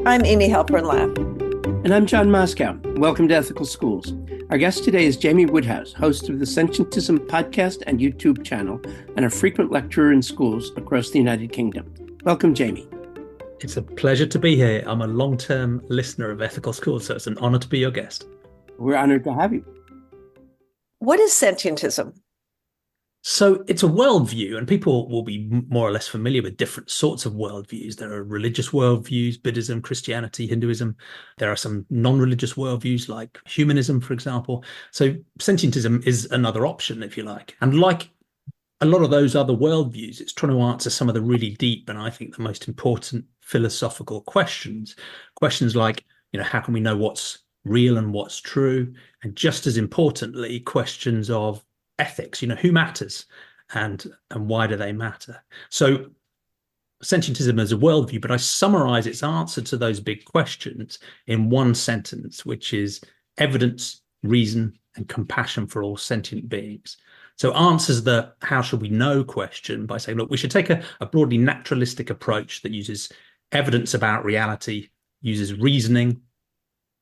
I'm Amy Halpern-Lapp. And I'm John Moscow. Welcome to Ethical Schools. Our guest today is Jamie Woodhouse, host of the Sentientism podcast and YouTube channel, and a frequent lecturer in schools across the United Kingdom. Welcome, Jamie. It's a pleasure to be here. I'm a long-term listener of Ethical Schools, so it's an honor to be your guest. We're honored to have you. What is sentientism? So it's a worldview, and people will be more or less familiar with different sorts of worldviews. There are religious worldviews, Buddhism, Christianity, Hinduism. There are some non-religious worldviews like humanism, for example. So sentientism is another option, if you like. And like a lot of those other worldviews, it's trying to answer some of the really deep and I think the most important philosophical questions. Questions like, how can we know what's real and what's true? And just as importantly, questions of ethics, who matters and why do they matter? So sentientism is a worldview, but I summarize its answer to those big questions in one sentence, which is evidence, reason, and compassion for all sentient beings. So answers the how should we know question by saying, look, we should take a broadly naturalistic approach that uses evidence about reality, uses reasoning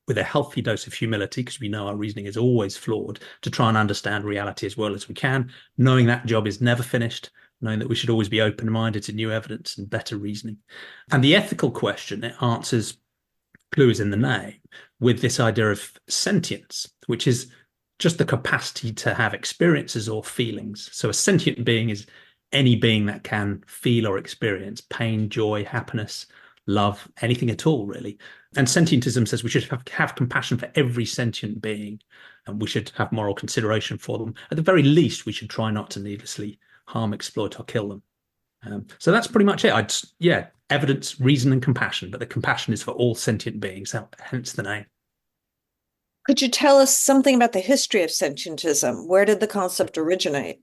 with a healthy dose of humility, because we know our reasoning is always flawed, to try and understand reality as well as we can, knowing that job is never finished, knowing that we should always be open-minded to new evidence and better reasoning. And the ethical question, it answers, clue is in the name, with this idea of sentience, which is just the capacity to have experiences or feelings. So a sentient being is any being that can feel or experience pain, joy, happiness, love, anything at all, really. And sentientism says we should have compassion for every sentient being, and we should have moral consideration for them. At the very least, we should try not to needlessly harm, exploit, or kill them. So that's pretty much it. Evidence, reason, and compassion, but the compassion is for all sentient beings, hence the name. Could you tell us something about the history of sentientism? Where did the concept originate?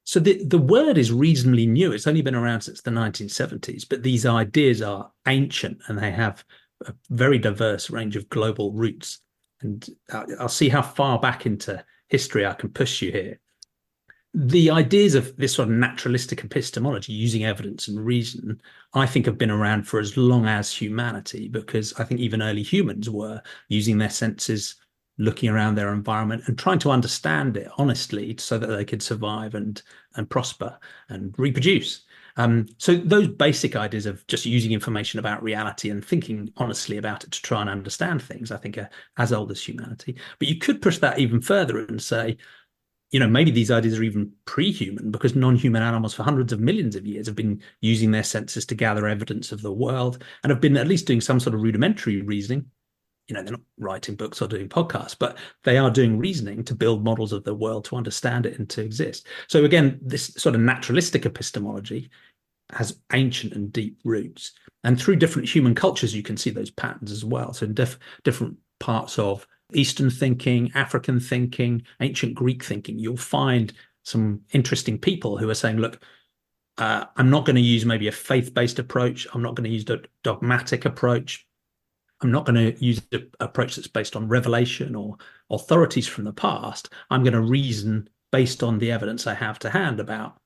So the word is reasonably new. It's only been around since the 1970s, but these ideas are ancient and they have a very diverse range of global roots. And I'll see how far back into history I can push you here. The ideas of this sort of naturalistic epistemology using evidence and reason, I think, have been around for as long as humanity, because I think even early humans were using their senses, looking around their environment and trying to understand it honestly so that they could survive and prosper and reproduce. So those basic ideas of just using information about reality and thinking honestly about it to try and understand things, I think, are as old as humanity. But you could push that even further and say, maybe these ideas are even pre-human, because non-human animals for hundreds of millions of years have been using their senses to gather evidence of the world and have been at least doing some sort of rudimentary reasoning. They're not writing books or doing podcasts, but they are doing reasoning to build models of the world, to understand it and to exist. So again, this sort of naturalistic epistemology has ancient and deep roots. And through different human cultures, you can see those patterns as well. So in different parts of Eastern thinking, African thinking, ancient Greek thinking, you'll find some interesting people who are saying, look, I'm not going to use maybe a faith-based approach. I'm not going to use a dogmatic approach. I'm not going to use an approach that's based on revelation or authorities from the past. I'm going to reason based on the evidence I have to hand about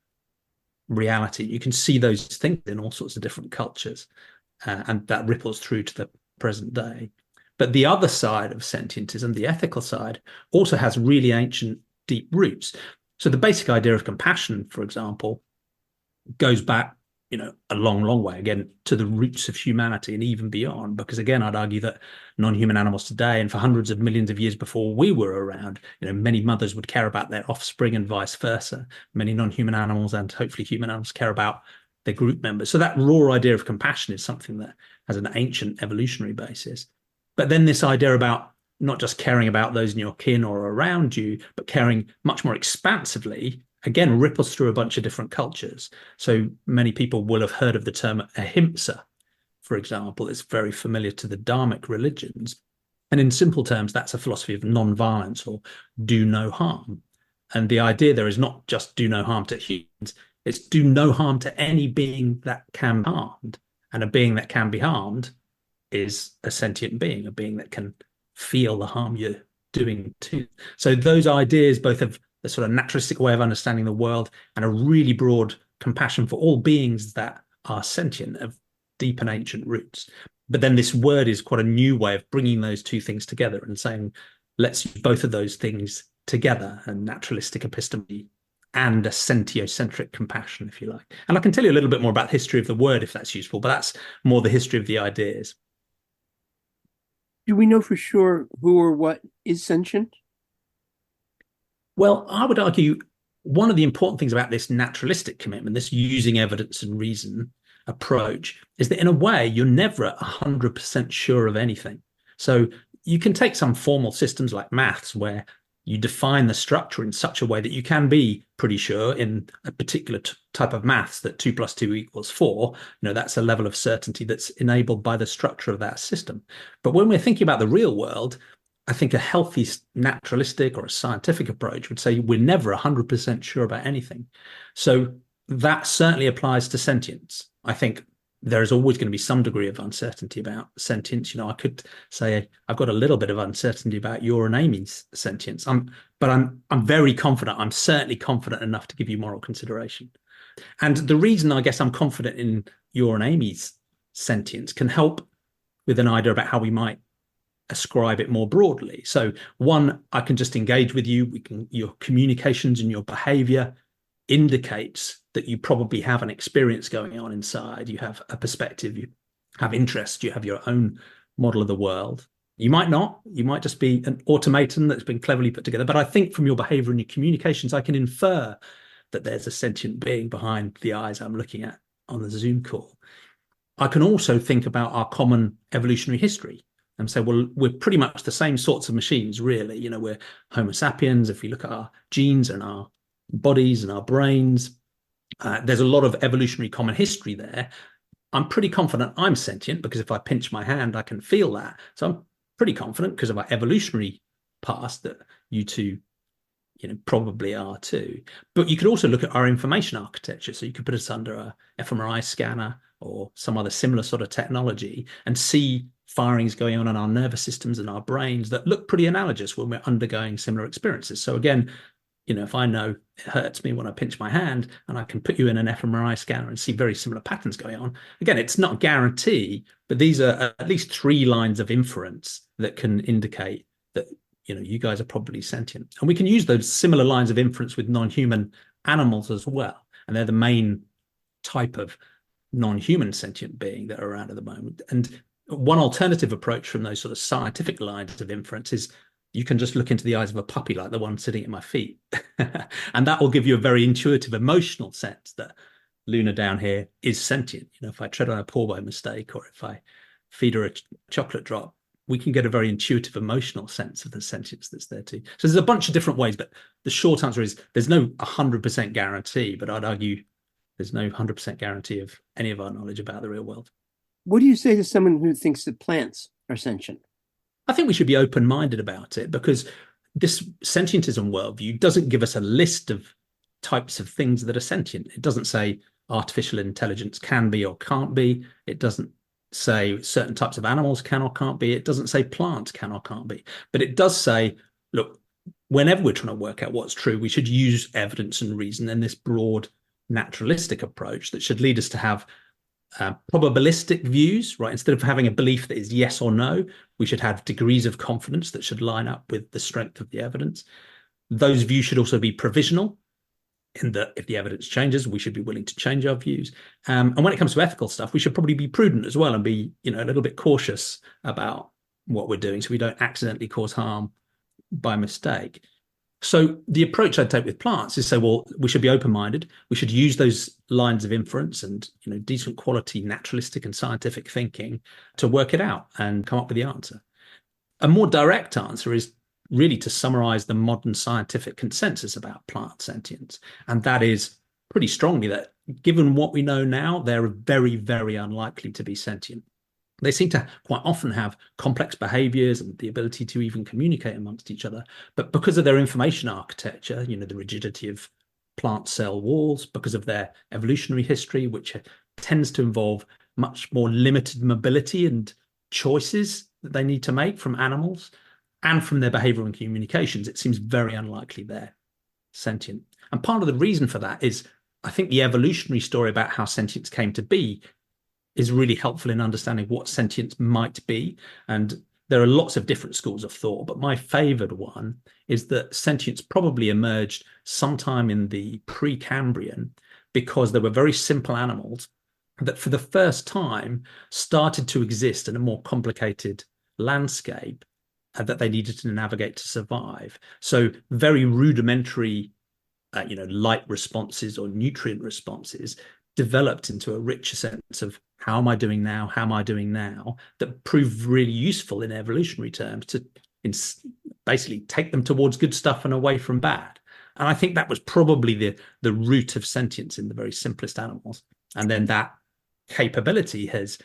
reality. You can see those things in all sorts of different cultures, and that ripples through to the present day. But the other side of sentientism, the ethical side, also has really ancient, deep roots. So the basic idea of compassion, for example, goes back a long, long way, again, to the roots of humanity and even beyond, because again, I'd argue that non-human animals today and for hundreds of millions of years before we were around, many mothers would care about their offspring and vice versa. Many non-human animals and hopefully human animals care about their group members. So that raw idea of compassion is something that has an ancient evolutionary basis. But then this idea about not just caring about those in your kin or around you, but caring much more expansively, again, ripples through a bunch of different cultures. So many people will have heard of the term ahimsa, for example. It's very familiar to the Dharmic religions. And in simple terms, that's a philosophy of non-violence, or do no harm. And the idea there is not just do no harm to humans, it's do no harm to any being that can be harmed. And a being that can be harmed is a sentient being, a being that can feel the harm you're doing to. So those ideas both have the sort of naturalistic way of understanding the world and a really broad compassion for all beings that are sentient, of deep and ancient roots. But then this word is quite a new way of bringing those two things together and saying, let's use both of those things together, a naturalistic episteme and a sentiocentric compassion, if you like. And I can tell you a little bit more about the history of the word if that's useful, but that's more the history of the ideas. Do we know for sure who or what is sentient? Well, I would argue one of the important things about this naturalistic commitment, this using evidence and reason approach, is that in a way, you're never 100% sure of anything. So you can take some formal systems like maths where you define the structure in such a way that you can be pretty sure in a particular type of maths that 2 + 2 = 4. That's a level of certainty that's enabled by the structure of that system. But when we're thinking about the real world, I think a healthy naturalistic or a scientific approach would say we're never 100% sure about anything. So that certainly applies to sentience. I think there is always going to be some degree of uncertainty about sentience. I could say I've got a little bit of uncertainty about your and Amy's sentience. But I'm very confident. I'm certainly confident enough to give you moral consideration. And the reason I guess I'm confident in your and Amy's sentience can help with an idea about how we might ascribe it more broadly. So one, I can just engage with you. Your communications and your behavior indicates that you probably have an experience going on inside. You have a perspective, you have interest, you have your own model of the world. You might not, you might just be an automaton that's been cleverly put together. But I think from your behavior and your communications, I can infer that there's a sentient being behind the eyes I'm looking at on the Zoom call. I can also think about our common evolutionary history and say, well, we're pretty much the same sorts of machines, really. We're Homo sapiens. If we look at our genes and our bodies and our brains, there's a lot of evolutionary common history there. I'm pretty confident I'm sentient because if I pinch my hand, I can feel that. So I'm pretty confident because of our evolutionary past that you two, probably are too. But you could also look at our information architecture. So you could put us under a fMRI scanner or some other similar sort of technology and see firings going on in our nervous systems and our brains that look pretty analogous when we're undergoing similar experiences. So again, if I know it hurts me when I pinch my hand and I can put you in an fMRI scanner and see very similar patterns going on, again, it's not a guarantee, but these are at least 3 lines of inference that can indicate that, you guys are probably sentient. And we can use those similar lines of inference with non-human animals as well. And they're the main type of non-human sentient being that are around at the moment. And one alternative approach from those sort of scientific lines of inference is you can just look into the eyes of a puppy like the one sitting at my feet. And that will give you a very intuitive, emotional sense that Luna down here is sentient. If I tread on her paw by mistake or if I feed her a chocolate drop, we can get a very intuitive, emotional sense of the sentience that's there too. So there's a bunch of different ways, but the short answer is there's no 100% guarantee, but I'd argue there's no 100% guarantee of any of our knowledge about the real world. What do you say to someone who thinks that plants are sentient? I think we should be open-minded about it because this sentientism worldview doesn't give us a list of types of things that are sentient. It doesn't say artificial intelligence can be or can't be. It doesn't say certain types of animals can or can't be. It doesn't say plants can or can't be. But it does say, look, whenever we're trying to work out what's true, we should use evidence and reason in this broad naturalistic approach that should lead us to have probabilistic views, right? Instead of having a belief that is yes or no, we should have degrees of confidence that should line up with the strength of the evidence. Those views should also be provisional, in that if the evidence changes, we should be willing to change our views. And when it comes to ethical stuff, we should probably be prudent as well and be, a little bit cautious about what we're doing so we don't accidentally cause harm by mistake. So the approach I'd take with plants is say, well, we should be open-minded. We should use those lines of inference and, decent quality naturalistic and scientific thinking to work it out and come up with the answer. A more direct answer is really to summarize the modern scientific consensus about plant sentience. And that is pretty strongly that given what we know now, they're very, very unlikely to be sentient. They seem to quite often have complex behaviors and the ability to even communicate amongst each other. But because of their information architecture, the rigidity of plant cell walls, because of their evolutionary history, which tends to involve much more limited mobility and choices that they need to make from animals and from their behavior and communications, it seems very unlikely they're sentient. And part of the reason for that is, I think the evolutionary story about how sentience came to be is really helpful in understanding what sentience might be. And there are lots of different schools of thought, but my favored one is that sentience probably emerged sometime in the Precambrian because there were very simple animals that for the first time started to exist in a more complicated landscape that they needed to navigate to survive. So very rudimentary, light responses or nutrient responses developed into a richer sense of how am I doing now? How am I doing now? That proved really useful in evolutionary terms to basically take them towards good stuff and away from bad. And I think that was probably the root of sentience in the very simplest animals. And then that capability has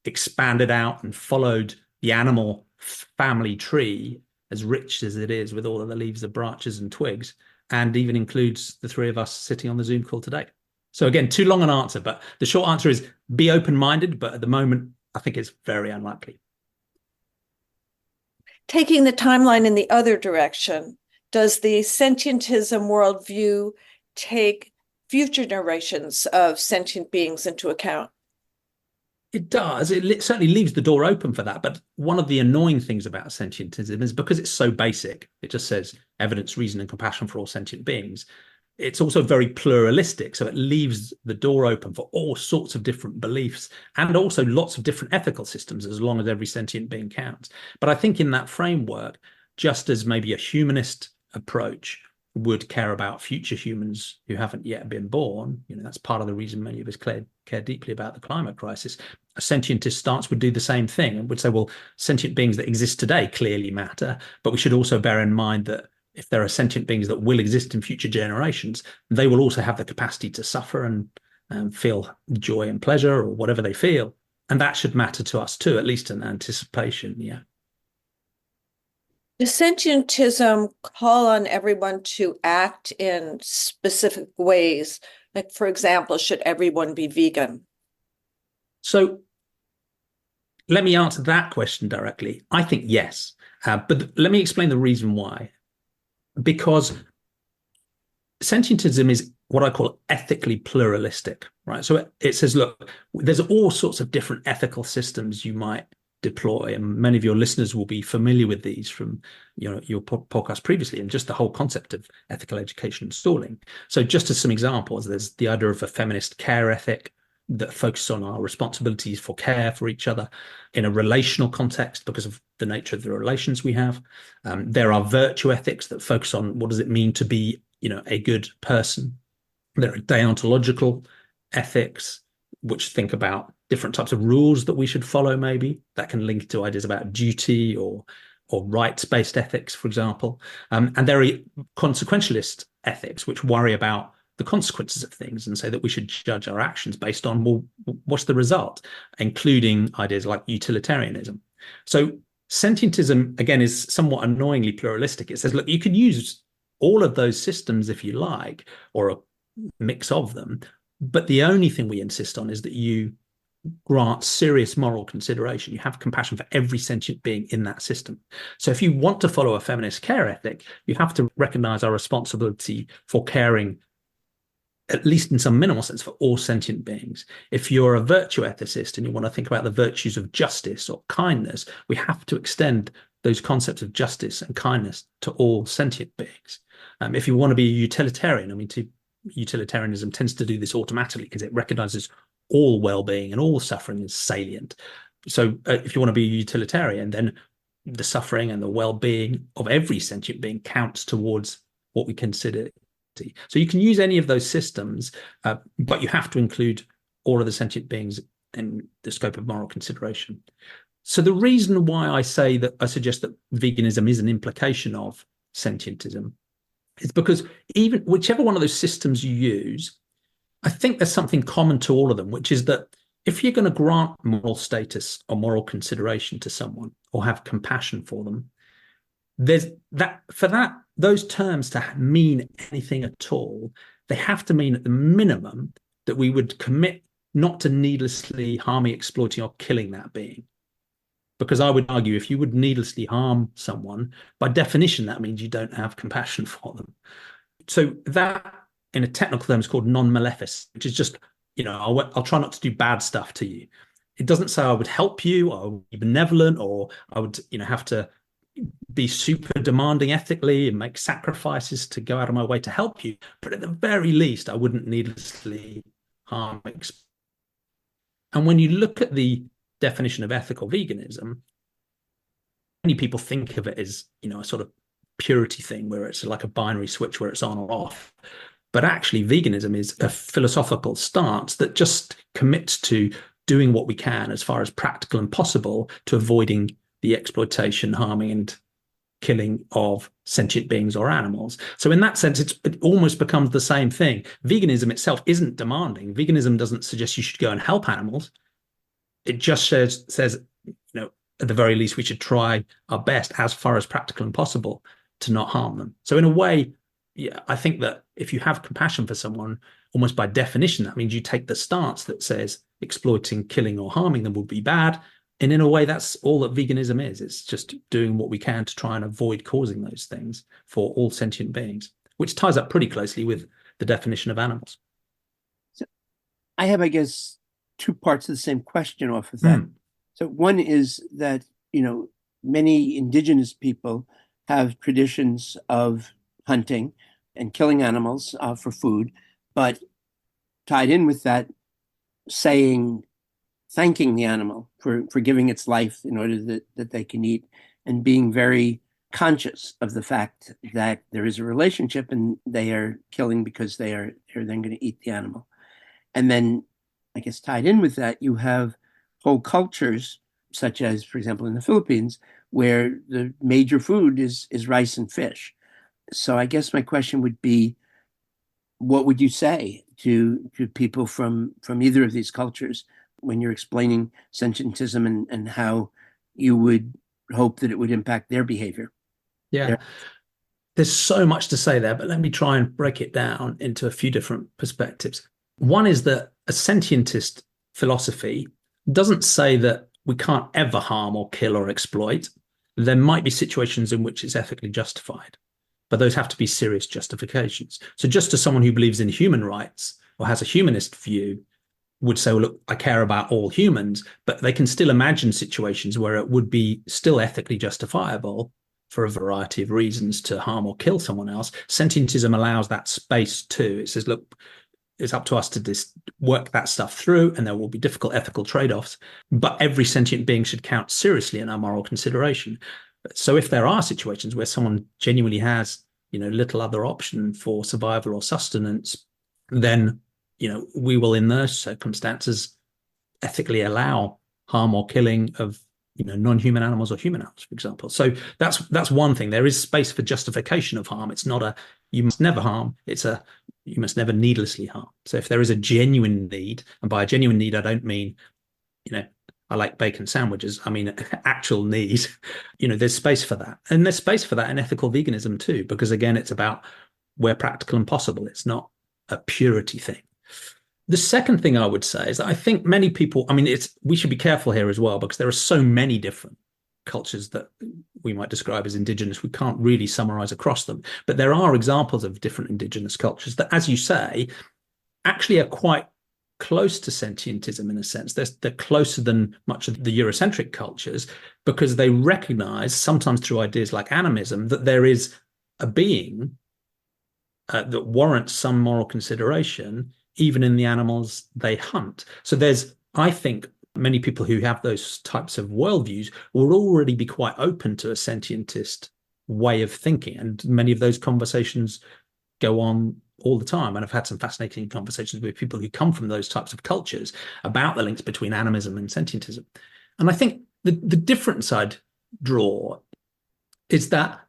expanded out and followed the animal family tree, as rich as it is with all of the leaves, the branches and twigs, and even includes the three of us sitting on the Zoom call today. So again, too long an answer, but the short answer is be open-minded, but at the moment, I think it's very unlikely. Taking the timeline in the other direction, does the sentientism worldview take future generations of sentient beings into account? It does. It certainly leaves the door open for that. But one of the annoying things about sentientism is because it's so basic, it just says evidence, reason, and compassion for all sentient beings. It's also very pluralistic. So it leaves the door open for all sorts of different beliefs and also lots of different ethical systems, as long as every sentient being counts. But I think in that framework, just as maybe a humanist approach would care about future humans who haven't yet been born, that's part of the reason many of us care deeply about the climate crisis. A sentientist stance would do the same thing and would say, well, sentient beings that exist today clearly matter, but we should also bear in mind that if there are sentient beings that will exist in future generations, they will also have the capacity to suffer and feel joy and pleasure or whatever they feel. And that should matter to us too, at least in anticipation, yeah. Does sentientism call on everyone to act in specific ways? Like, for example, should everyone be vegan? So let me answer that question directly. I think yes, but let me explain the reason why. Because sentientism is what I call ethically pluralistic, right? So it says, look, there's all sorts of different ethical systems you might deploy, and many of your listeners will be familiar with these from your podcast previously, and just the whole concept of ethical education and schooling. So just as some examples, there's the idea of a feminist care ethic that focuses on our responsibilities for care for each other in a relational context because of the nature of the relations we have. There are virtue ethics that focus on what does it mean to be, a good person. There are deontological ethics, which think about different types of rules that we should follow, maybe that can link to ideas about duty or rights-based ethics, for example. And there are consequentialist ethics, which worry about the consequences of things and say that we should judge our actions based on, well, what's the result, including ideas like utilitarianism. So sentientism, again, is somewhat annoyingly pluralistic. It says, look, you can use all of those systems if you like, or a mix of them, but the only thing we insist on is that you grant serious moral consideration. You have compassion for every sentient being in that system. So if you want to follow a feminist care ethic, you have to recognize our responsibility for caring, at least in some minimal sense, for all sentient beings. If you're a virtue ethicist and you want to think about the virtues of justice or kindness, we have to extend those concepts of justice and kindness to all sentient beings. If you want to be a utilitarian, utilitarianism tends to do this automatically because it recognizes all well-being and all suffering is salient. So if you want to be a utilitarian, then the suffering and the well-being of every sentient being counts towards what we consider. So you can use any of those systems, but you have to include all of the sentient beings in the scope of moral consideration. So the reason why I suggest that veganism is an implication of sentientism is because even whichever one of those systems you use, I think there's something common to all of them, which is that if you're going to grant moral status or moral consideration to someone or have compassion for them, there's that for those terms to mean anything at all, they have to mean at the minimum that we would commit not to needlessly harming, exploiting, or killing that being. Because I would argue if you would needlessly harm someone, by definition, that means you don't have compassion for them. So that, in a technical term, is called non-maleficence, which is just, I'll try not to do bad stuff to you. It doesn't say I would help you, or I would be benevolent, or I would, have to be super demanding ethically and make sacrifices to go out of my way to help you. But at the very least, I wouldn't needlessly harm. And when you look at the definition of ethical veganism, many people think of it as, a sort of purity thing where it's like a binary switch where it's on or off. But actually, veganism is a philosophical stance that just commits to doing what we can as far as practical and possible to avoiding the exploitation, harming, and killing of sentient beings or animals. So in that sense, it almost becomes the same thing. Veganism itself isn't demanding. Veganism doesn't suggest you should go and help animals. It just says, at the very least, we should try our best as far as practical and possible to not harm them. So in a way, yeah, I think that if you have compassion for someone, almost by definition, that means you take the stance that says exploiting, killing, or harming them would be bad. And in a way, that's all that veganism is. It's just doing what we can to try and avoid causing those things for all sentient beings, which ties up pretty closely with the definition of animals. So I have, I guess, two parts of the same question off of that. So one is that, many indigenous people have traditions of hunting and killing animals for food, but tied in with that, thanking the animal for giving its life in order that they can eat, and being very conscious of the fact that there is a relationship and they are killing because they're then going to eat the animal. And then, I guess, tied in with that, you have whole cultures, such as, for example, in the Philippines, where the major food is rice and fish. So I guess my question would be, what would you say to people from either of these cultures when you're explaining sentientism and how you would hope that it would impact their behavior? Yeah. There's so much to say there, but let me try and break it down into a few different perspectives. One is that a sentientist philosophy doesn't say that we can't ever harm or kill or exploit. There might be situations in which it's ethically justified, but those have to be serious justifications. So just as someone who believes in human rights or has a humanist view would say, well, look, I care about all humans, but they can still imagine situations where it would be still ethically justifiable for a variety of reasons to harm or kill someone else. Sentientism allows that space too. It says, look, it's up to us to work that stuff through, and there will be difficult ethical trade-offs, but every sentient being should count seriously in our moral consideration. So if there are situations where someone genuinely has, little other option for survival or sustenance, then, we will, in those circumstances, ethically allow harm or killing of, non-human animals or human animals, for example. So that's one thing. There is space for justification of harm. It's not you must never harm. It's you must never needlessly harm. So if there is a genuine need, and by a genuine need, I don't mean, I like bacon sandwiches. I mean, actual need, there's space for that. And there's space for that in ethical veganism too, because again, it's about where practical and possible. It's not a purity thing. The second thing I would say is that I think many people, we should be careful here as well, because there are so many different cultures that we might describe as indigenous. We can't really summarize across them, but there are examples of different indigenous cultures that, as you say, actually are quite close to sentientism in a sense. They're closer than much of the Eurocentric cultures, because they recognize, sometimes through ideas like animism, that there is a being that warrants some moral consideration, even in the animals they hunt. So I think, many people who have those types of worldviews will already be quite open to a sentientist way of thinking. And many of those conversations go on all the time. And I've had some fascinating conversations with people who come from those types of cultures about the links between animism and sentientism. And I think the difference I'd draw is that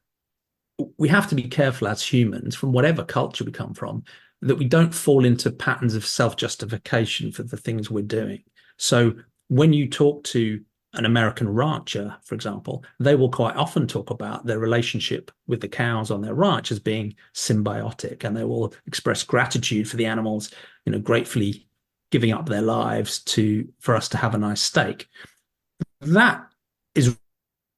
we have to be careful as humans, from whatever culture we come from, that we don't fall into patterns of self-justification for the things we're doing. So when you talk to an American rancher, for example, they will quite often talk about their relationship with the cows on their ranch as being symbiotic, and they will express gratitude for the animals, gratefully giving up their lives for us to have a nice steak. That is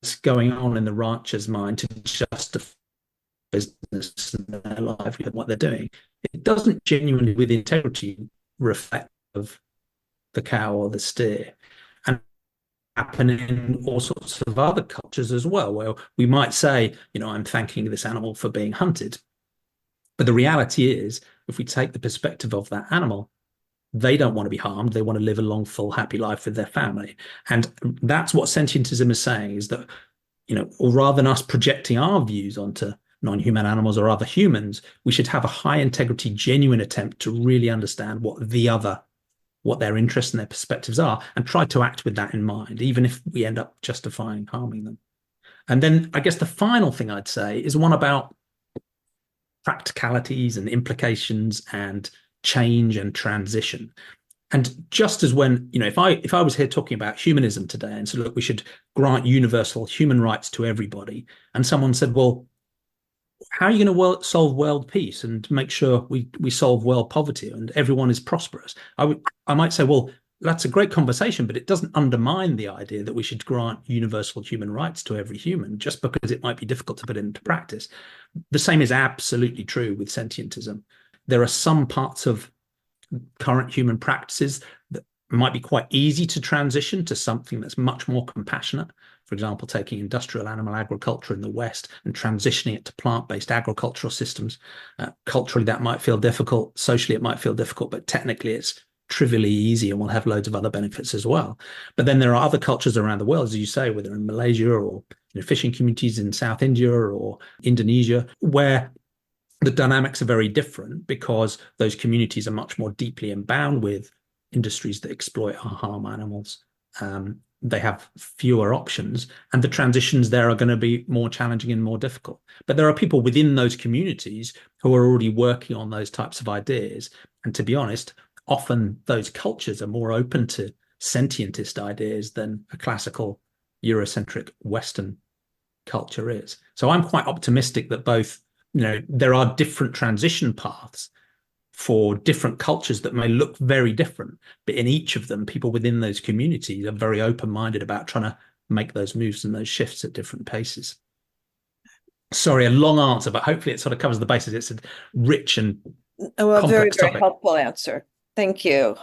what's going on in the rancher's mind to justify business and their livelihood, what they're doing. It doesn't genuinely, with integrity, reflect of the cow or the steer. happen in all sorts of other cultures as well, where we might say, I'm thanking this animal for being hunted. But the reality is, if we take the perspective of that animal, they don't want to be harmed. They want to live a long, full, happy life with their family. And that's what sentientism is saying, is that, or rather than us projecting our views onto non-human animals or other humans, we should have a high integrity, genuine attempt to really understand what their interests and their perspectives are, and try to act with that in mind, even if we end up justifying harming them. And then I guess the final thing I'd say is one about practicalities and implications and change and transition. And just as when, if I was here talking about humanism today and said, look, we should grant universal human rights to everybody, and someone said, well, how are you going to solve world peace and make sure we solve world poverty and everyone is prosperous? I might say, well, that's a great conversation, but it doesn't undermine the idea that we should grant universal human rights to every human, just because it might be difficult to put it into practice. The same is absolutely true with sentientism. There are some parts of current human practices that might be quite easy to transition to something that's much more compassionate. For example, taking industrial animal agriculture in the West and transitioning it to plant-based agricultural systems. Culturally, that might feel difficult. Socially, it might feel difficult, but technically it's trivially easy and will have loads of other benefits as well. But then there are other cultures around the world, as you say, whether in Malaysia or fishing communities in South India or Indonesia, where the dynamics are very different because those communities are much more deeply embound with industries that exploit or harm animals. They have fewer options, and the transitions there are going to be more challenging and more difficult. But there are people within those communities who are already working on those types of ideas. And to be honest, often those cultures are more open to sentientist ideas than a classical Eurocentric Western culture is. So I'm quite optimistic that both, there are different transition paths for different cultures that may look very different, but in each of them, people within those communities are very open-minded about trying to make those moves and those shifts at different paces. Sorry, a long answer, but hopefully it sort of covers the bases. It's a rich and complex very, very topic. helpful answer. Thank you.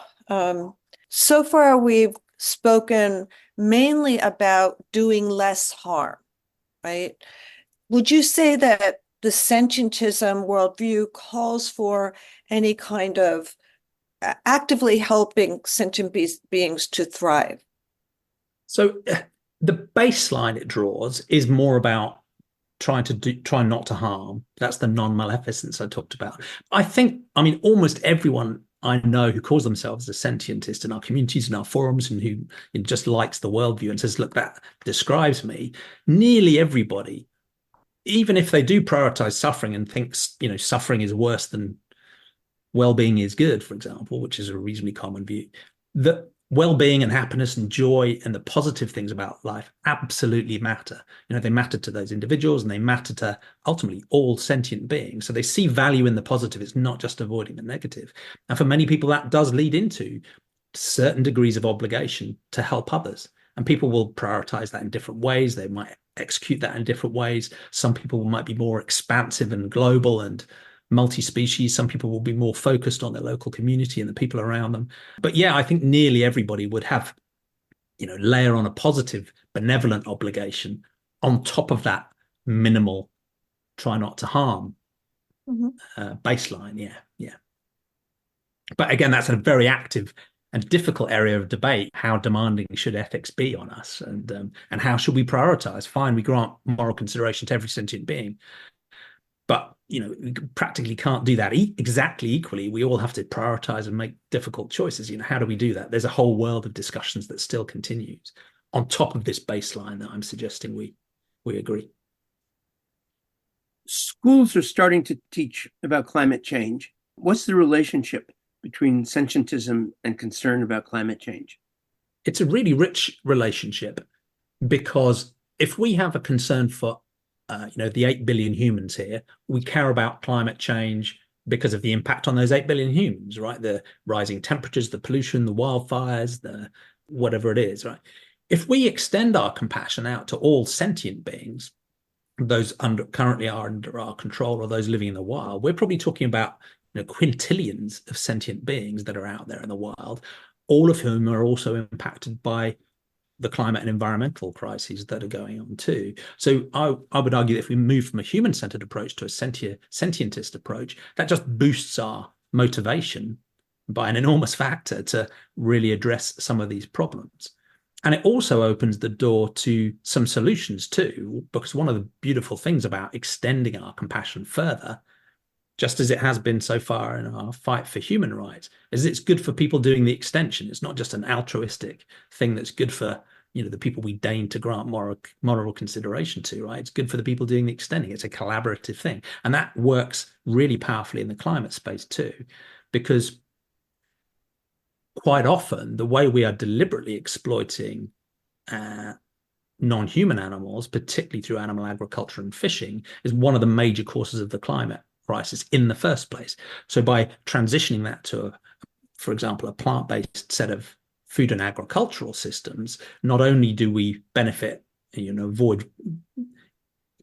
So far, we've spoken mainly about doing less harm, right? Would you say that the sentientism worldview calls for any kind of actively helping sentient beings to thrive? So the baseline it draws is more about try not to harm. That's the non-maleficence I talked about. Almost everyone I know who calls themselves a sentientist in our communities and our forums, and who just likes the worldview and says, look, that describes me. Nearly everybody, even if they do prioritize suffering and thinks, suffering is worse than well-being is good, for example, which is a reasonably common view, that well-being and happiness and joy and the positive things about life absolutely matter. They matter to those individuals, and they matter to ultimately all sentient beings. So they see value in the positive. It's not just avoiding the negative. And for many people, that does lead into certain degrees of obligation to help others. And people will prioritize that in different ways. They might execute that in different ways. Some people might be more expansive and global and multi-species. Some people will be more focused on their local community and the people around them. But yeah, I think nearly everybody would have, layer on a positive, benevolent obligation on top of that minimal try not to harm baseline. Yeah. But again, that's a very active and difficult area of debate. How demanding should ethics be on us, and how should we prioritize? Fine, we grant moral consideration to every sentient being, but we practically can't do that exactly equally. We all have to prioritize and make difficult choices. How do we do that? There's a whole world of discussions that still continues on top of this baseline that I'm suggesting we agree. Schools are starting to teach about climate change. What's the relationship between sentientism and concern about climate change? It's a really rich relationship, because if we have a concern for the 8 billion humans here, we care about climate change because of the impact on those 8 billion humans, right? The rising temperatures, the pollution, the wildfires, the whatever it is, right? If we extend our compassion out to all sentient beings, those currently are under our control, or those living in the wild, we're probably talking about quintillions of sentient beings that are out there in the wild, all of whom are also impacted by the climate and environmental crises that are going on too. So I would argue that if we move from a human-centered approach to a sentientist approach, that just boosts our motivation by an enormous factor to really address some of these problems. And it also opens the door to some solutions too, because one of the beautiful things about extending our compassion further, just as it has been so far in our fight for human rights, is it's good for people doing the extension. It's not just an altruistic thing that's good for, the people we deign to grant moral consideration to, right? It's good for the people doing the extending. It's a collaborative thing. And that works really powerfully in the climate space too, because quite often the way we are deliberately exploiting non-human animals, particularly through animal agriculture and fishing, is one of the major causes of the climate crisis in the first place. So by transitioning that to, for example, a plant-based set of food and agricultural systems, not only do we benefit, avoid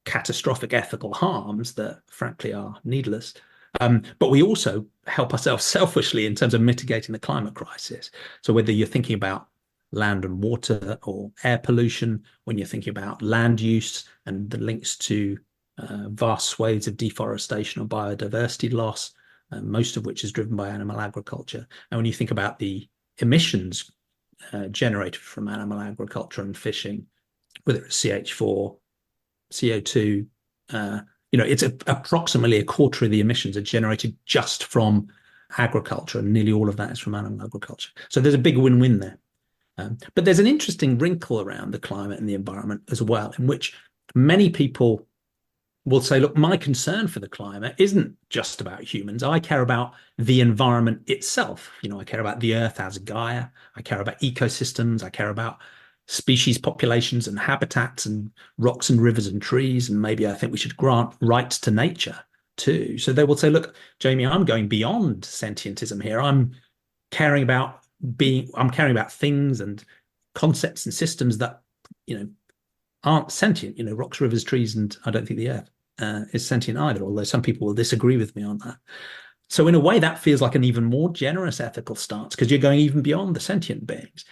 catastrophic ethical harms that frankly are needless, but we also help ourselves selfishly in terms of mitigating the climate crisis. So whether you're thinking about land and water or air pollution, when you're thinking about land use and the links to vast swathes of deforestation or biodiversity loss, most of which is driven by animal agriculture. And when you think about the emissions generated from animal agriculture and fishing, whether it's CH4, CO2, it's approximately a quarter of the emissions are generated just from agriculture, and nearly all of that is from animal agriculture. So there's a big win-win there. But there's an interesting wrinkle around the climate and the environment as well, in which many people will say, look, my concern for the climate isn't just about humans. I care about the environment itself. I care about the earth as Gaia. I care about ecosystems. I care about species populations and habitats and rocks and rivers and trees. And maybe I think we should grant rights to nature too. So they will say, look, Jamie, I'm going beyond sentientism here. I'm caring about things and concepts and systems that, aren't sentient, rocks, rivers, trees, and I don't think the earth is sentient either, although some people will disagree with me on that. So in a way, that feels like an even more generous ethical stance because you're going even beyond the sentient beings.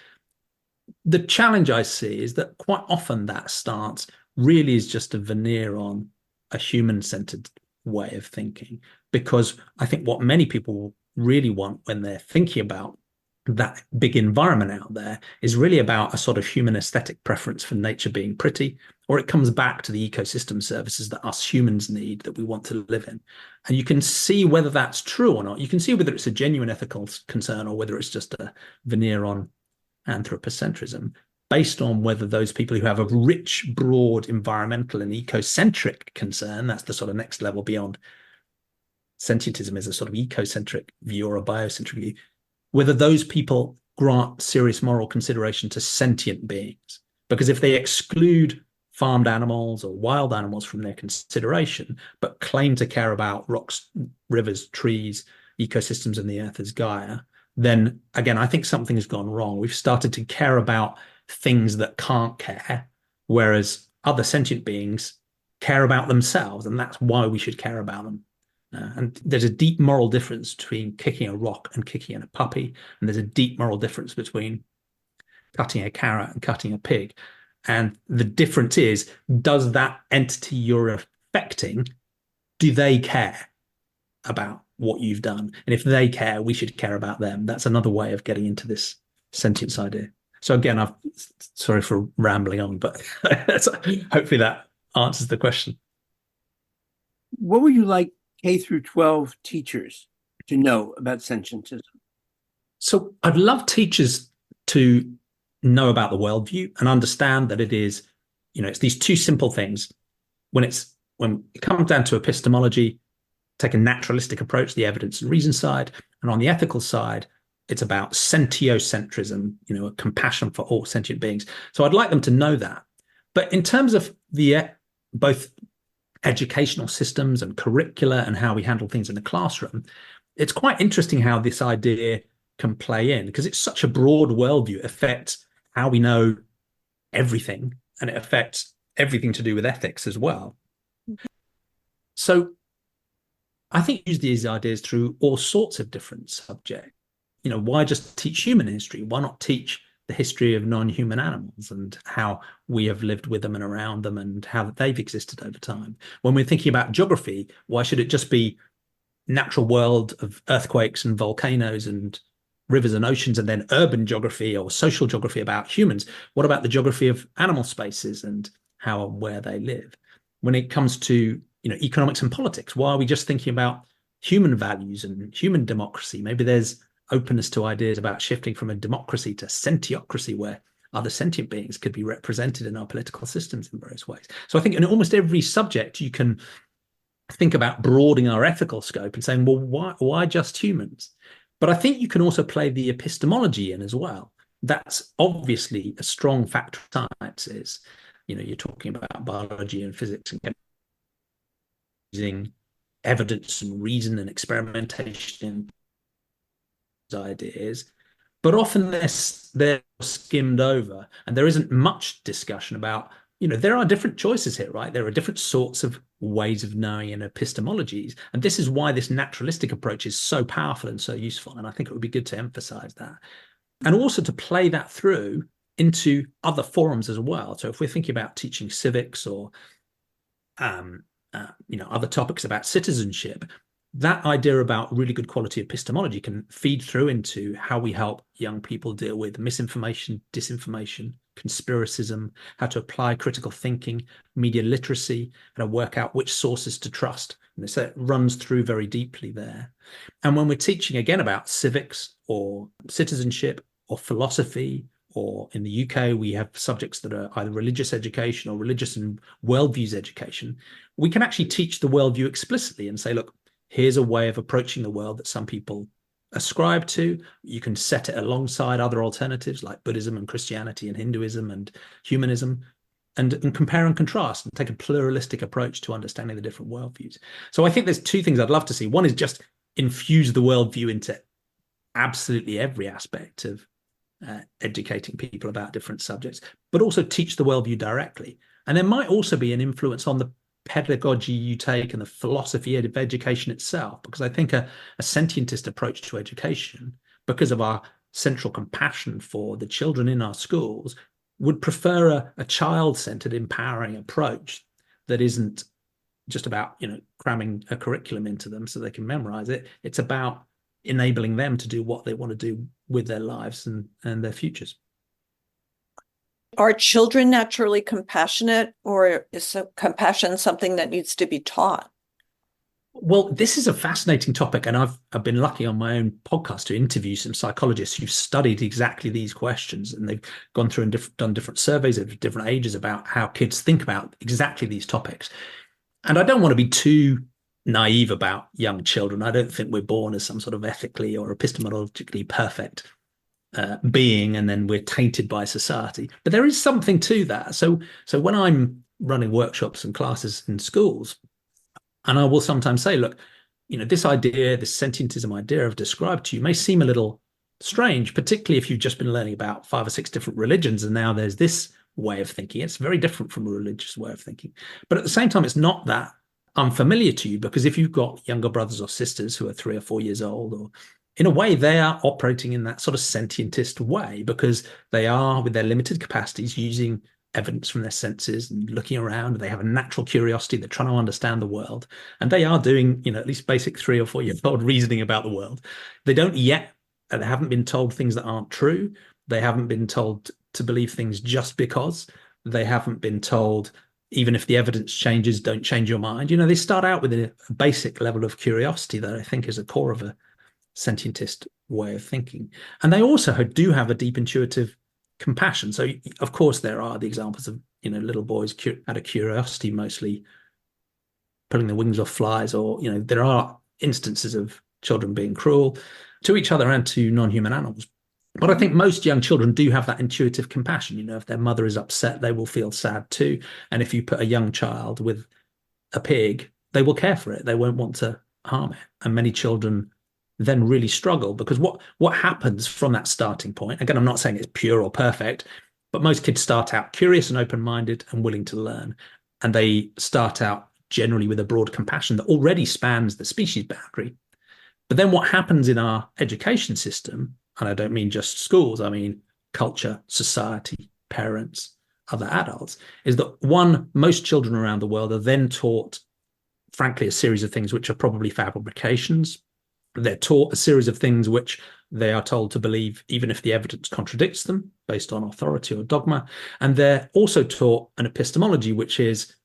The challenge I see is that quite often that stance really is just a veneer on a human-centered way of thinking, because I think what many people really want when they're thinking about that big environment out there is really about a sort of human aesthetic preference for nature being pretty, or it comes back to the ecosystem services that us humans need, that we want to live in. And you can see whether that's true or not. You can see whether it's a genuine ethical concern or whether it's just a veneer on anthropocentrism, based on whether those people who have a rich, broad environmental and ecocentric concern, that's the sort of next level beyond sentientism, is a sort of ecocentric view or a biocentric view, whether those people grant serious moral consideration to sentient beings. Because if they exclude farmed animals or wild animals from their consideration, but claim to care about rocks, rivers, trees, ecosystems, and the earth as Gaia, then again, I think something has gone wrong. We've started to care about things that can't care, whereas other sentient beings care about themselves, and that's why we should care about them. And there's a deep moral difference between kicking a rock and kicking a puppy. And there's a deep moral difference between cutting a carrot and cutting a pig. And the difference is, does that entity you're affecting, do they care about what you've done? And if they care, we should care about them. That's another way of getting into this sentience idea. So again, sorry for rambling on, but hopefully that answers the question. What would you like K through 12 teachers to know about sentientism? So I'd love teachers to know about the worldview and understand that it is, it's these two simple things. When it comes down to epistemology, take a naturalistic approach, the evidence and reason side, and on the ethical side, it's about sentiocentrism, a compassion for all sentient beings. So I'd like them to know that. But in terms of the both educational systems and curricula and how we handle things in the classroom, it's quite interesting how this idea can play in, because it's such a broad worldview. It affects how we know everything, and it affects everything to do with ethics as well. So I think use these ideas through all sorts of different subjects. Why just teach human history? Why not teach the history of non-human animals and how we have lived with them and around them and how they've existed over time. When we're thinking about geography, why should it just be natural world of earthquakes and volcanoes and rivers and oceans, and then urban geography or social geography about humans? What about the geography of animal spaces and how and where they live? When it comes to economics and politics, why are we just thinking about human values and human democracy? Maybe there's openness to ideas about shifting from a democracy to sentiocracy, where other sentient beings could be represented in our political systems in various ways. So I think in almost every subject, you can think about broadening our ethical scope and saying, well, why just humans? But I think you can also play the epistemology in as well. That's obviously a strong factor of science. Is, you're talking about biology and physics and using evidence and reason and experimentation ideas, but often they're skimmed over, and there isn't much discussion about, there are different choices here, right? There are different sorts of ways of knowing and epistemologies, and this is why this naturalistic approach is so powerful and so useful, and I think it would be good to emphasize that, and also to play that through into other forums as well. So if we're thinking about teaching civics or other topics about citizenship, that idea about really good quality epistemology can feed through into how we help young people deal with misinformation, disinformation, conspiracism, how to apply critical thinking, media literacy, how to work out which sources to trust. And so it runs through very deeply there. And when we're teaching again about civics or citizenship or philosophy, or in the UK, we have subjects that are either religious education or religious and worldviews education, we can actually teach the worldview explicitly and say, look, here's a way of approaching the world that some people ascribe to. You can set it alongside other alternatives like Buddhism and Christianity and Hinduism and humanism, and compare and contrast and take a pluralistic approach to understanding the different worldviews. So I think there's two things I'd love to see. One is just infuse the worldview into absolutely every aspect of educating people about different subjects, but also teach the worldview directly. And there might also be an influence on the pedagogy you take and the philosophy of education itself, because I think a sentientist approach to education, because of our central compassion for the children in our schools, would prefer a child-centered, empowering approach that isn't just about cramming a curriculum into them so they can memorize it. It's about enabling them to do what they want to do with their lives and their futures. Are children naturally compassionate, or is compassion something that needs to be taught? Well, this is a fascinating topic, and I've been lucky on my own podcast to interview some psychologists who've studied exactly these questions, and they've gone through and done different surveys at different ages about how kids think about exactly these topics. And I don't want to be too naive about young children. I don't think we're born as some sort of ethically or epistemologically perfect being, and then we're tainted by society. But there is something to that. So when I'm running workshops and classes in schools, and I will sometimes say, look, this idea, this sentientism idea I've described to you may seem a little strange, particularly if you've just been learning about 5 or 6 different religions, and now there's this way of thinking. It's very different from a religious way of thinking. But at the same time, it's not that unfamiliar to you, because if you've got younger brothers or sisters who are 3 or 4 years old, or in a way, they are operating in that sort of sentientist way, because they are, with their limited capacities, using evidence from their senses and looking around. They have a natural curiosity. They're trying to understand the world. And they are doing, at least basic 3 or 4 year old reasoning about the world. They haven't been told things that aren't true. They haven't been told to believe things just because. They haven't been told, even if the evidence changes, don't change your mind. They start out with a basic level of curiosity that I think is a core of a sentientist way of thinking. And they also do have a deep intuitive compassion. So of course there are the examples of little boys out of curiosity mostly pulling the wings off flies, or there are instances of children being cruel to each other and to non-human animals. But I think most young children do have that intuitive compassion. If their mother is upset, they will feel sad too. And if you put a young child with a pig, they will care for it. They won't want to harm it. And many children then really struggle, because what happens from that starting point, again, I'm not saying it's pure or perfect, but most kids start out curious and open-minded and willing to learn. And they start out generally with a broad compassion that already spans the species boundary. But then what happens in our education system, and I don't mean just schools, I mean culture, society, parents, other adults, is that one, most children around the world are then taught, frankly, a series of things which are probably fabrications. They're taught a series of things which they are told to believe, even if the evidence contradicts them, based on authority or dogma. And they're also taught an epistemology, which is,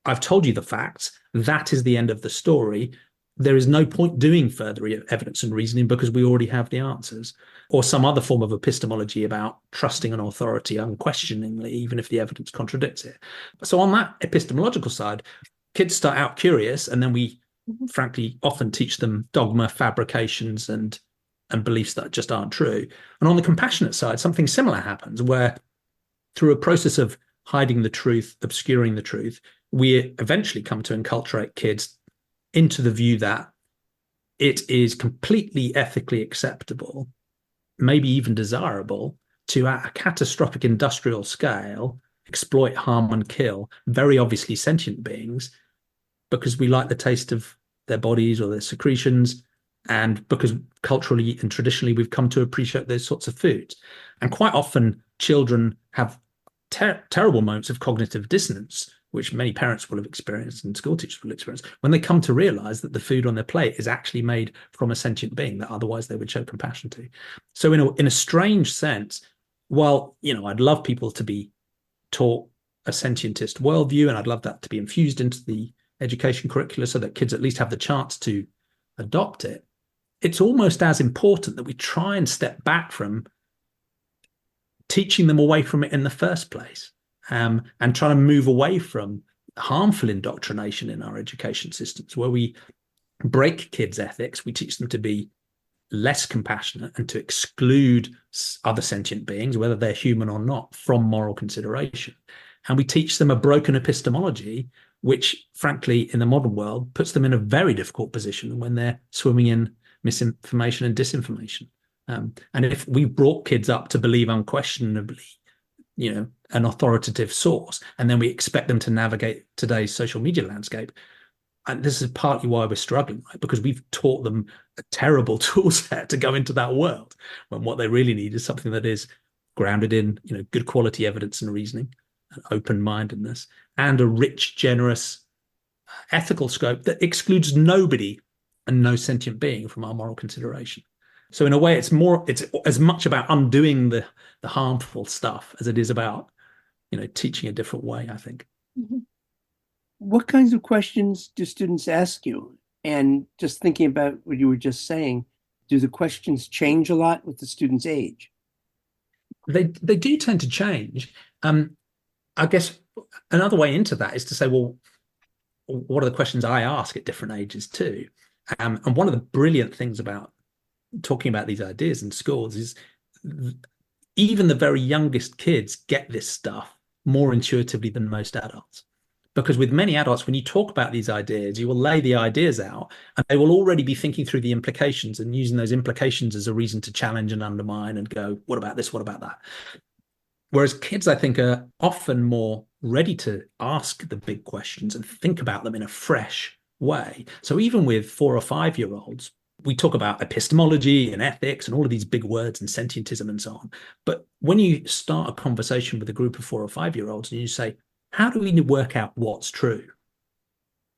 I've told you the facts, that is the end of the story. There is no point doing further evidence and reasoning because we already have the answers. Or some other form of epistemology about trusting an authority unquestioningly, even if the evidence contradicts it. So on that epistemological side, kids start out curious, and then we frankly often teach them dogma, fabrications, and beliefs that just aren't true. And on the compassionate side, something similar happens where through a process of hiding the truth, obscuring the truth, we eventually come to enculturate kids into the view that it is completely ethically acceptable, maybe even desirable, to at a catastrophic industrial scale exploit, harm, and kill very obviously sentient beings because we like the taste of their bodies or their secretions, and because culturally and traditionally we've come to appreciate those sorts of foods. And quite often children have terrible moments of cognitive dissonance, which many parents will have experienced and school teachers will experience, when they come to realize that the food on their plate is actually made from a sentient being that otherwise they would show compassion to. So in a strange sense, while, I'd love people to be taught a sentientist worldview, and I'd love that to be infused into the education curricula so that kids at least have the chance to adopt it, it's almost as important that we try and step back from teaching them away from it in the first place, and try to move away from harmful indoctrination in our education systems where we break kids' ethics. We teach them to be less compassionate and to exclude other sentient beings, whether they're human or not, from moral consideration. And we teach them a broken epistemology, which, frankly, in the modern world, puts them in a very difficult position when they're swimming in misinformation and disinformation. And if we brought kids up to believe unquestionably, an authoritative source, and then we expect them to navigate today's social media landscape, and this is partly why we're struggling, right? Because we've taught them a terrible tool set to go into that world, when what they really need is something that is grounded in, good quality evidence and reasoning, and open-mindedness, and a rich, generous, ethical scope that excludes nobody and no sentient being from our moral consideration. So in a way, it's as much about undoing the harmful stuff as it is about, teaching a different way, I think. Mm-hmm. What kinds of questions do students ask you? And just thinking about what you were just saying, do the questions change a lot with the student's age? They do tend to change. I guess another way into that is to say, well, what are the questions I ask at different ages too? And one of the brilliant things about talking about these ideas in schools is even the very youngest kids get this stuff more intuitively than most adults. Because with many adults, when you talk about these ideas, you will lay the ideas out and they will already be thinking through the implications and using those implications as a reason to challenge and undermine and go, what about this? What about that? Whereas kids, I think, are often more ready to ask the big questions and think about them in a fresh way. So even with 4 or 5-year-olds, we talk about epistemology and ethics and all of these big words and sentientism and so on. But when you start a conversation with a group of 4 or 5-year-olds and you say, how do we work out what's true?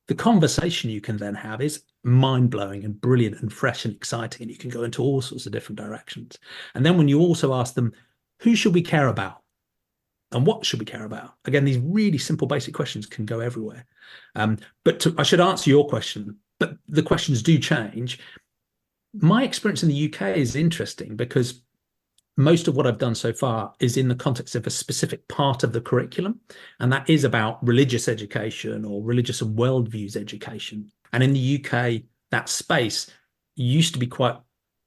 The conversation you can then have is mind-blowing and brilliant and fresh and exciting, and you can go into all sorts of different directions. And then when you also ask them, who should we care about? And what should we care about? Again, these really simple, basic questions can go everywhere. I should answer your question, but the questions do change. My experience in the UK is interesting because most of what I've done so far is in the context of a specific part of the curriculum, and that is about religious education or religious and worldviews education. And in the UK, that space used to be quite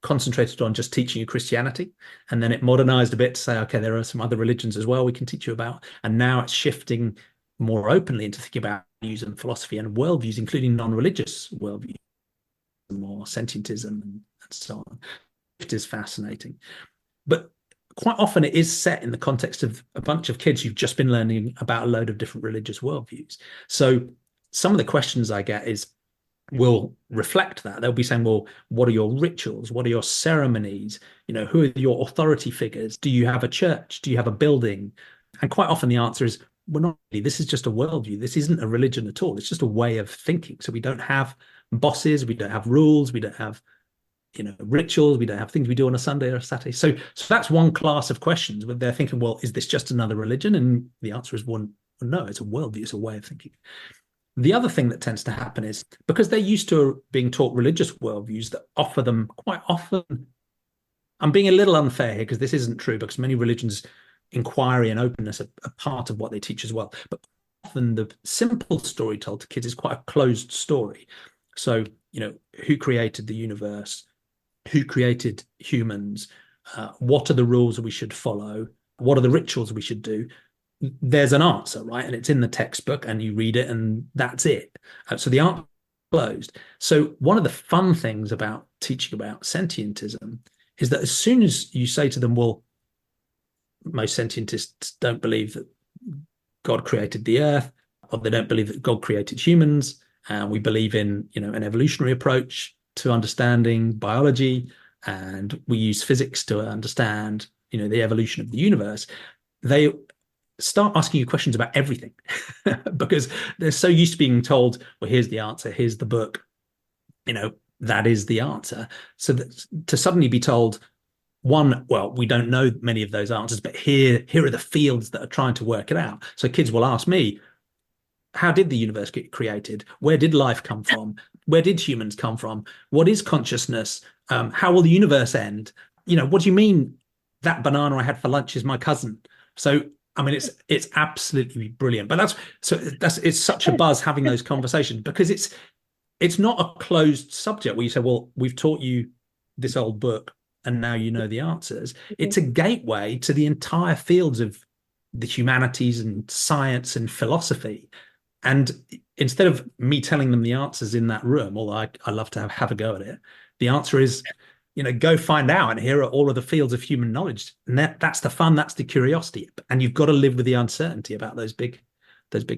concentrated on just teaching you Christianity, and then it modernized a bit to say, okay, there are some other religions as well we can teach you about. And now it's shifting more openly into thinking about views and philosophy and worldviews, including non-religious worldviews, more sentientism and so on. It is fascinating. But quite often it is set in the context of a bunch of kids who've just been learning about a load of different religious worldviews. So some of the questions I get is, will reflect that. They'll be saying, well, what are your rituals? What are your ceremonies? Who are your authority figures? Do you have a church? Do you have a building? And quite often the answer is, well, not really. This is just a worldview. This isn't a religion at all. It's just a way of thinking. So we don't have bosses. We don't have rules. We don't have, rituals. We don't have things we do on a Sunday or a Saturday. So that's one class of questions where they're thinking, well, is this just another religion? And the answer is one, no, it's a worldview. It's a way of thinking. The other thing that tends to happen is because they're used to being taught religious worldviews that offer them quite often. I'm being a little unfair here because this isn't true, because many religions, inquiry and openness are part of what they teach as well. But often the simple story told to kids is quite a closed story. So, who created the universe? Who created humans? What are the rules that we should follow? What are the rituals we should do? There's an answer, right? And it's in the textbook and you read it and that's it. So the answer is closed. So one of the fun things about teaching about sentientism is that as soon as you say to them, well, most scientists don't believe that God created the earth, or they don't believe that God created humans, and we believe in, an evolutionary approach to understanding biology, and we use physics to understand, the evolution of the universe, they start asking you questions about everything because they're so used to being told, well, here's the answer, here's the book, that is the answer. So that to suddenly be told, one, well, we don't know many of those answers, but here are the fields that are trying to work it out. So kids will ask me, how did the universe get created? Where did life come from? Where did humans come from? What is consciousness? How will the universe end? What do you mean that banana I had for lunch is my cousin? So I mean, it's absolutely brilliant. But it's such a buzz having those conversations because it's not a closed subject where you say, well, we've taught you this old book and now you know the answers. It's a gateway to the entire fields of the humanities and science and philosophy. And instead of me telling them the answers in that room, although I love to have a go at it, the answer is, go find out. And here are all of the fields of human knowledge. And that's the fun. That's the curiosity. And you've got to live with the uncertainty about those big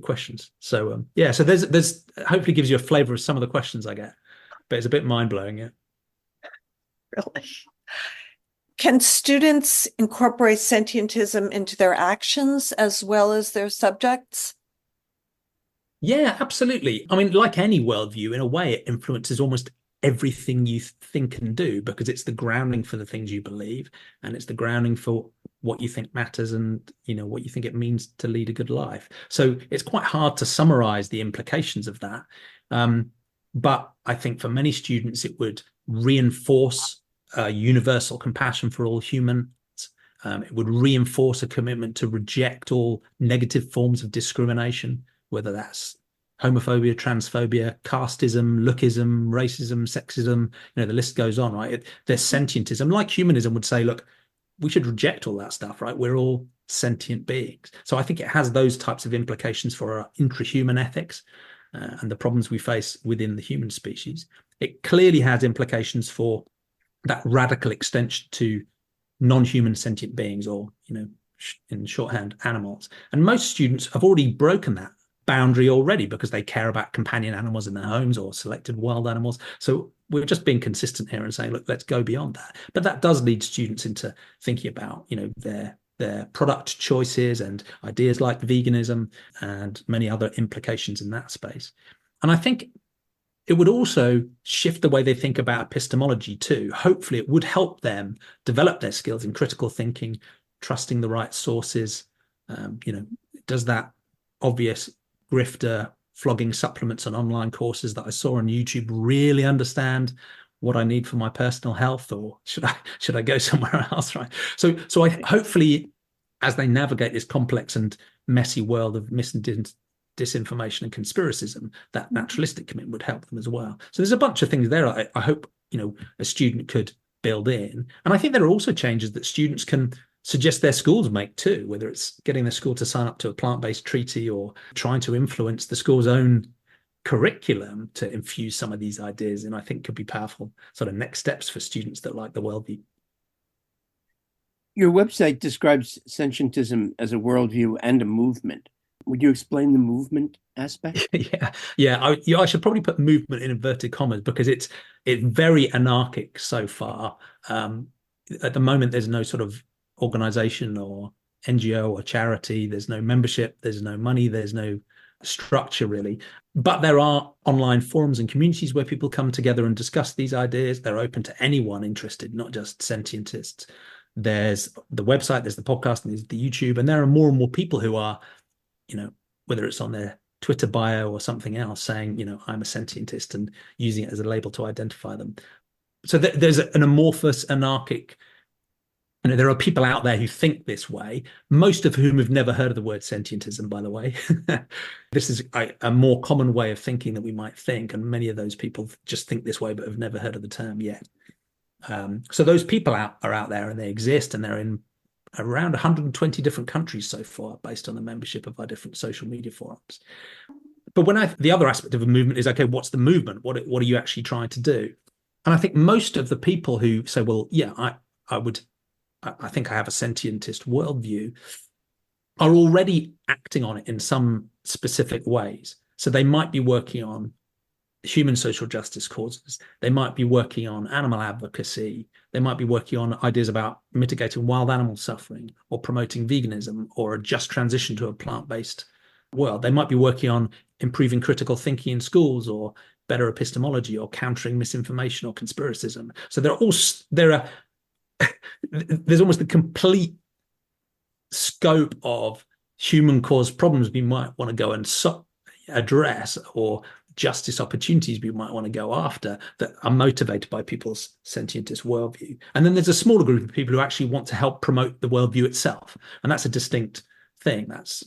questions. So, so there's hopefully gives you a flavor of some of the questions I get, but it's a bit mind blowing. Yeah. Really? Can students incorporate sentientism into their actions as well as their subjects? Yeah, absolutely. I mean, like any worldview, in a way, it influences almost everything you think and do because it's the grounding for the things you believe and it's the grounding for what you think matters and what you think it means to lead a good life. So it's quite hard to summarize the implications of that, but I think for many students it would reinforce universal compassion for all humans. It would reinforce a commitment to reject all negative forms of discrimination, whether that's homophobia, transphobia, casteism, lookism, racism, sexism, the list goes on, right? There's sentientism, like humanism would say, look, we should reject all that stuff, right? We're all sentient beings. So I think it has those types of implications for our intrahuman ethics and the problems we face within the human species. It clearly has implications for that radical extension to non-human sentient beings, or, in shorthand, animals. And most students have already broken that boundary already because they care about companion animals in their homes or selected wild animals. So we're just being consistent here and saying, look, let's go beyond that. But that does lead students into thinking about, their product choices and ideas like veganism and many other implications in that space. And I think it would also shift the way they think about epistemology too. Hopefully it would help them develop their skills in critical thinking, trusting the right sources. Does that obvious grifter flogging supplements and online courses that I saw on YouTube really understand what I need for my personal health, or should I go somewhere else, right? So I hopefully, as they navigate this complex and messy world of disinformation and conspiracism, that naturalistic commitment would help them as well. So there's a bunch of things there I hope a student could build in. And I think there are also changes that students can suggest their schools make too, whether it's getting the school to sign up to a plant-based treaty or trying to influence the school's own curriculum to infuse some of these ideas. And I think could be powerful sort of next steps for students that like the worldview. Your website describes sentientism as a worldview and a movement. Would you explain the movement aspect? I should probably put movement in inverted commas because it's very anarchic so far. At the moment, there's no sort of organization or NGO or charity. There's no membership. There's no money. There's no structure really. But there are online forums and communities where people come together and discuss these ideas. They're open to anyone interested, not just sentientists. There's the website, there's the podcast, and there's the YouTube, and there are more and more people who are, whether it's on their Twitter bio or something else, saying, I'm a sentientist and using it as a label to identify them. So there's an amorphous, anarchic, there are people out there who think this way, most of whom have never heard of the word sentientism, by the way. This is a more common way of thinking than we might think, and many of those people just think this way but have never heard of the term yet. So those people are out there, and they exist, and they're in around 120 different countries so far, based on the membership of our different social media forums. But the other aspect of a movement is, okay, what's the movement? What are you actually trying to do? And I think most of the people who say, well, yeah, I think I have a sentientist worldview, are already acting on it in some specific ways. So they might be working on human social justice causes. They might be working on animal advocacy. They might be working on ideas about mitigating wild animal suffering or promoting veganism or a just transition to a plant-based world. They might be working on improving critical thinking in schools or better epistemology or countering misinformation or conspiracism. So there's almost the complete scope of human caused problems we might want to go and address, or justice opportunities we might want to go after, that are motivated by people's sentientist worldview. And then there's a smaller group of people who actually want to help promote the worldview itself. And that's a distinct thing. That's,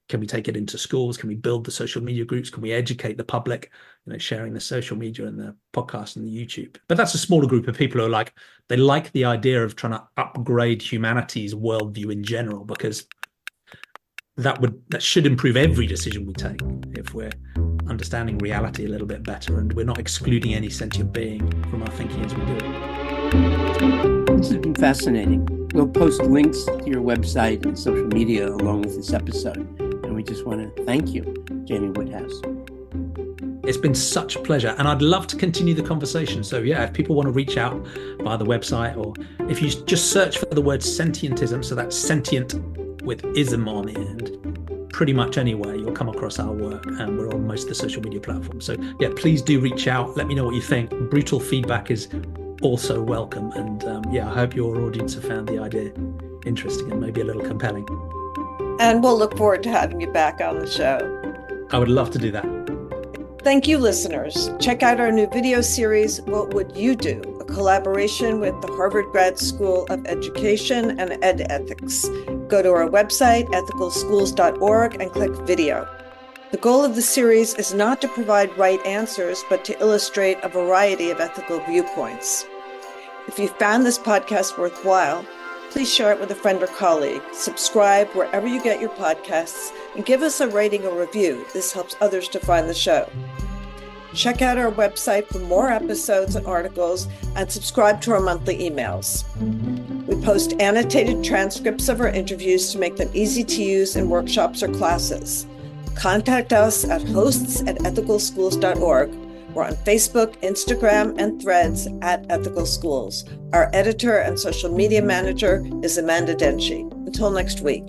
can we take it into schools? Can we build the social media groups? Can we educate the public, sharing the social media and the podcast and the YouTube? But that's a smaller group of people who are they like the idea of trying to upgrade humanity's worldview in general, because that should improve every decision we take if we're understanding reality a little bit better and we're not excluding any sentient being from our thinking as we do it. This has been fascinating. We'll post links to your website and social media along with this episode. And we just want to thank you, Jamie Woodhouse. It's been such a pleasure, and I'd love to continue the conversation. So if people want to reach out via the website, or if you just search for the word sentientism, so that's sentient with ism on the end, pretty much anywhere you'll come across our work, and we're on most of the social media platforms. So please do reach out. Let me know what you think. Brutal feedback is also welcome. And I hope your audience have found the idea interesting and maybe a little compelling. And we'll look forward to having you back on the show. I would love to do that. Thank you, listeners. Check out our new video series, What Would You Do? A collaboration with the Harvard Grad School of Education and Ed Ethics. Go to our website, ethicalschools.org, and click video. The goal of the series is not to provide right answers, but to illustrate a variety of ethical viewpoints. If you found this podcast worthwhile, please share it with a friend or colleague. Subscribe wherever you get your podcasts, and give us a rating or review. This helps others to find the show. Check out our website for more episodes and articles, and subscribe to our monthly emails. We post annotated transcripts of our interviews to make them easy to use in workshops or classes. Contact us at hosts@ethicalschools.org. We're on Facebook, Instagram, and Threads at Ethical Schools. Our editor and social media manager is Amanda Denchi. Until next week.